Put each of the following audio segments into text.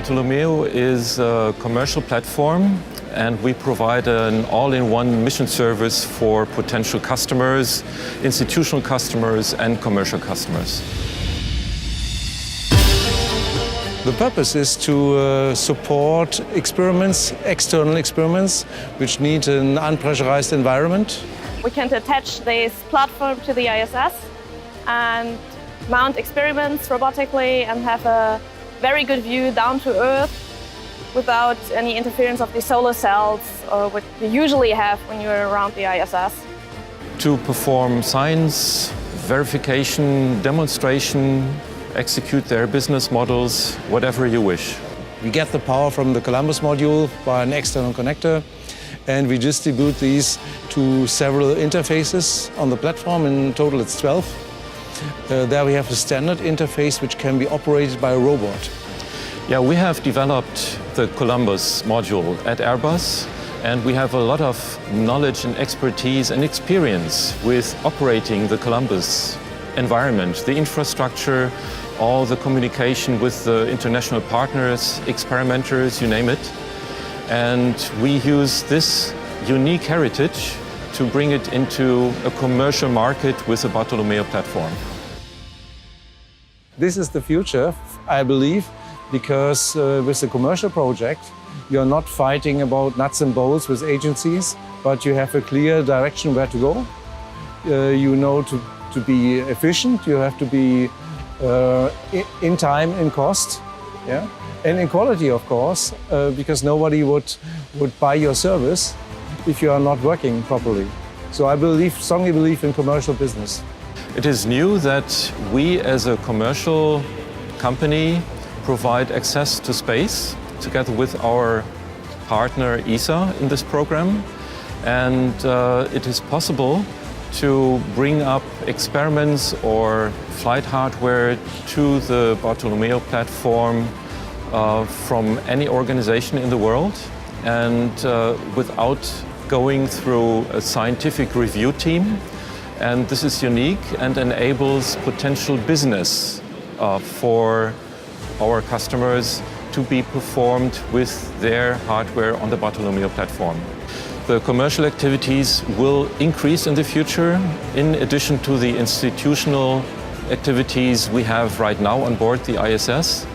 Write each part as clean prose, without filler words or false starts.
Bartolomeo is a commercial platform, and we provide an all-in-one mission service for potential customers, institutional customers and commercial customers. The purpose is to support experiments, external experiments, which need an unpressurized environment. We can attach this platform to the ISS and mount experiments robotically and have a very good view down to Earth without any interference of the solar cells or what you usually have when you're around the ISS. To perform science, verification, demonstration, execute their business models, whatever you wish. We get the power from the Columbus module by an external connector, and we distribute these to several interfaces on the platform. In total it's 12. There we have a standard interface which can be operated by a robot. Yeah, we have developed the Columbus module at Airbus, and we have a lot of knowledge and expertise and experience with operating the Columbus environment, the infrastructure, all the communication with the international partners, experimenters, you name it. And we use this unique heritage to bring it into a commercial market with the Bartolomeo platform. This is the future, I believe, because with the commercial project, you're not fighting about nuts and bolts with agencies, but you have a clear direction where to go. You know to be efficient, you have to be in time, in cost, yeah? And in quality, of course, because nobody would buy your service if you are not working properly. So I strongly believe in commercial business. It is new that we as a commercial company provide access to space together with our partner ESA in this program. And it is possible to bring up experiments or flight hardware to the Bartolomeo platform from any organization in the world, and without going through a scientific review team. And this is unique and enables potential business for our customers to be performed with their hardware on the Bartolomeo platform. The commercial activities will increase in the future, in addition to the institutional activities we have right now on board the ISS.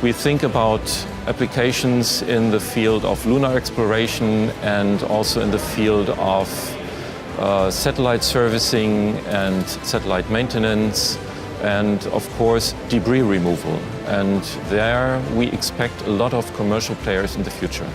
We think about applications in the field of lunar exploration and also in the field of satellite servicing and satellite maintenance, and of course debris removal. And there we expect a lot of commercial players in the future.